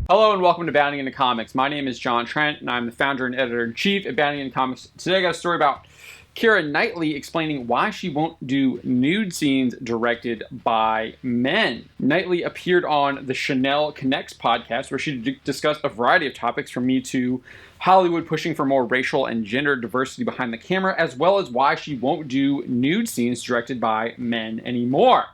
Hello and welcome to Bounding into Comics. My name is John Trent and I'm the founder and editor-in-chief at Bounding into Comics. Today I got a story about Keira Knightley explaining why she won't do nude scenes directed by men. Knightley appeared on the Chanel Connects podcast where she discussed a variety of topics from Me Too, Hollywood pushing for more racial and gender diversity behind the camera, as well as why she won't do nude scenes directed by men anymore.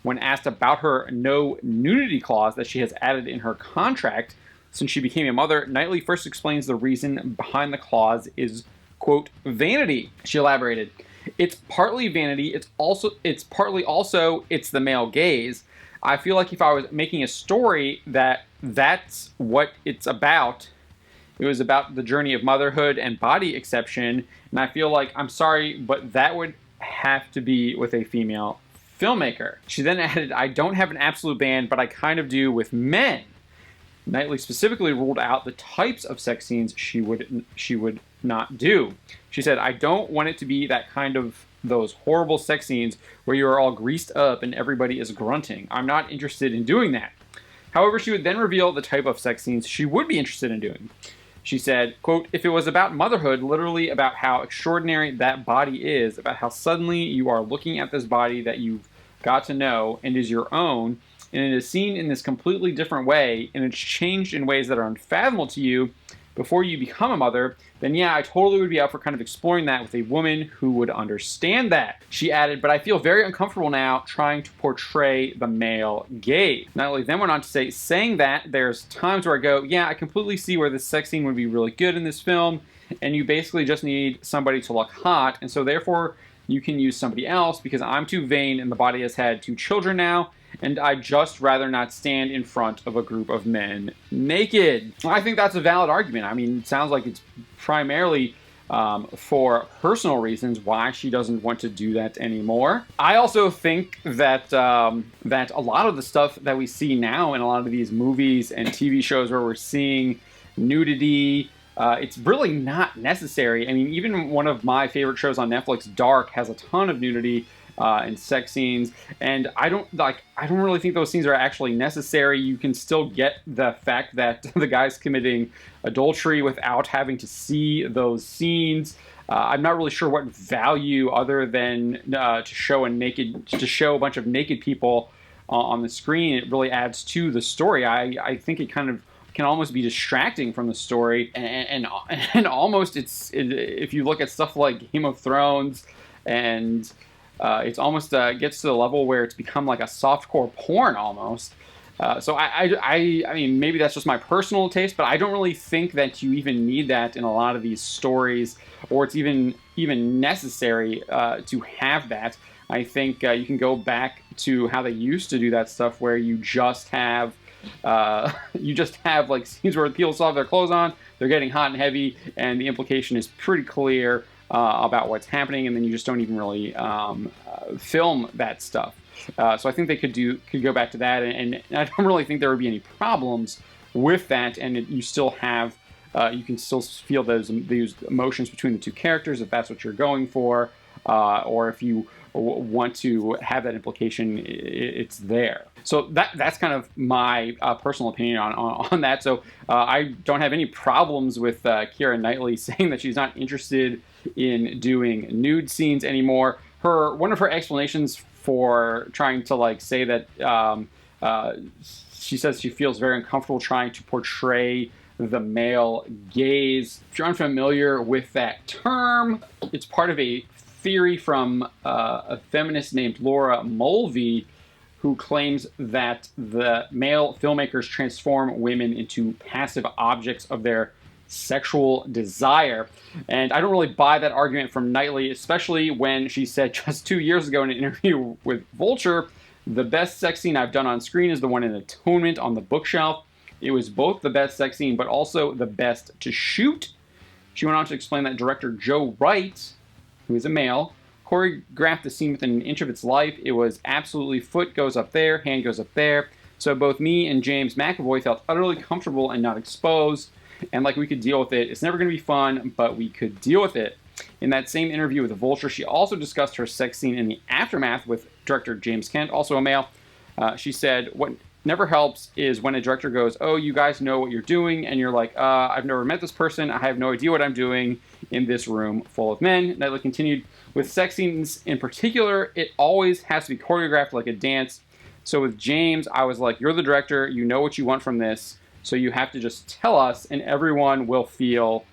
When asked about her no nudity clause that she has added in her contract since she became a mother, Knightley first explains the reason behind the clause is, quote, vanity. She elaborated, "It's partly vanity, it's partly the male gaze. I feel like if I was making a story that's what it's about, it was about the journey of motherhood and body exception, and I feel like, I'm sorry, but that would have to be with a female filmmaker." She then added, "I don't have an absolute ban, but I kind of do with men." Knightley specifically ruled out the types of sex scenes she would not do. She said, "I don't want it to be that kind of those horrible sex scenes where you are all greased up and everybody is grunting. I'm not interested in doing that." However, she would then reveal the type of sex scenes she would be interested in doing. She said, quote, "If it was about motherhood, literally about how extraordinary that body is, about how suddenly you are looking at this body that you've got to know and is your own, and it is seen in this completely different way, and it's changed in ways that are unfathomable to you before you become a mother, then yeah, I totally would be up for kind of exploring that with a woman who would understand that." She added, "But I feel very uncomfortable now trying to portray the male gaze." Natalie then went on to say, "Saying that, there's times where I go, yeah, I completely see where this sex scene would be really good in this film, and you basically just need somebody to look hot, and so therefore you can use somebody else because I'm too vain and the body has had 2 children now, and I'd just rather not stand in front of a group of men naked." I think that's a valid argument. I mean, it sounds like it's primarily for personal reasons why she doesn't want to do that anymore. I also think that that a lot of the stuff that we see now in a lot of these movies and TV shows where we're seeing nudity, it's really not necessary. I mean, even one of my favorite shows on Netflix, Dark, has a ton of nudity and sex scenes, and I don't really think those scenes are actually necessary. You can still get the fact that the guy's committing adultery without having to see those scenes. I'm not really sure what value other than to show a bunch of naked people on the screen it really adds to the story. I think it kind of can almost be distracting from the story, and almost if you look at stuff like Game of Thrones, and it's almost gets to the level where it's become like a softcore porn almost. So I mean, maybe that's just my personal taste, but I don't really think that you even need that in a lot of these stories, or it's even necessary to have that. I think you can go back to how they used to do that stuff, where you just have like scenes where people still have their clothes on, they're getting hot and heavy, and the implication is pretty clear about what's happening, and then you just don't even really film that stuff. So I think they could go back to that, and I don't really think there would be any problems with that, and you still have you can still feel those emotions between the 2 characters if that's what you're going for, or if you want to have that implication, it's there. So that's kind of my personal opinion on that. So I don't have any problems with Keira Knightley saying that she's not interested in doing nude scenes anymore. One of her explanations for trying to say that she says she feels very uncomfortable trying to portray the male gaze. If you're unfamiliar with that term, it's part of a theory from a feminist named Laura Mulvey, who claims that the male filmmakers transform women into passive objects of their sexual desire. And I don't really buy that argument from Knightley, especially when she said just 2 years ago in an interview with Vulture, "The best sex scene I've done on screen is the one in Atonement on the bookshelf. It was both the best sex scene, but also the best to shoot." She went on to explain that director Joe Wright, who is a male, choreographed the scene within an inch of its life. It was absolutely foot goes up there, hand goes up there. So both me and James McAvoy felt utterly comfortable and not exposed, and like we could deal with it. It's never going to be fun, but we could deal with it. In that same interview with The Vulture, she also discussed her sex scene in the aftermath with director James Kent, also a male. She said, never helps is when a director goes, oh, you guys know what you're doing, and you're like, I've never met this person, I have no idea what I'm doing in this room full of men. Knightley continued, with sex scenes in particular, it always has to be choreographed like a dance. So with James, I was like, you're the director, you know what you want from this, so you have to just tell us and everyone will feel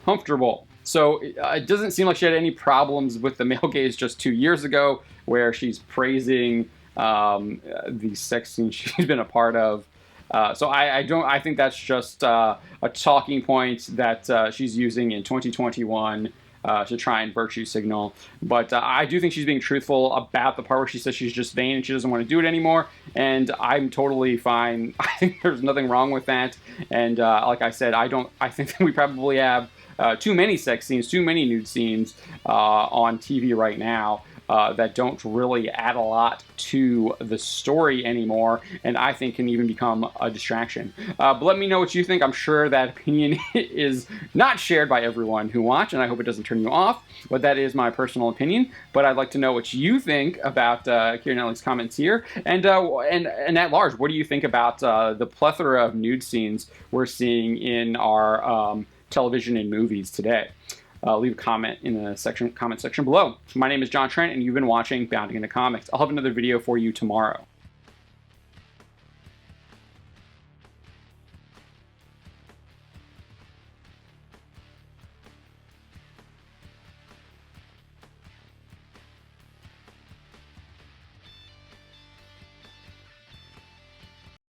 comfortable. So it doesn't seem like she had any problems with the male gaze just 2 years ago, where she's praising the sex scenes she's been a part of. So I think that's just a talking point that she's using in 2021 to try and virtue signal. But I do think she's being truthful about the part where she says she's just vain and she doesn't want to do it anymore. And I'm totally fine. I think there's nothing wrong with that. And like I said, I think that we probably have too many sex scenes, too many nude scenes on TV right now. That don't really add a lot to the story anymore, and I think can even become a distraction. But let me know what you think. I'm sure that opinion is not shared by everyone who watch, and I hope it doesn't turn you off, but that is my personal opinion. But I'd like to know what you think about Keira Knightley's comments here, and at large, what do you think about the plethora of nude scenes we're seeing in our television and movies today? Leave a comment in the comment section below. My name is John Trent, and you've been watching Bounding into Comics. I'll have another video for you tomorrow.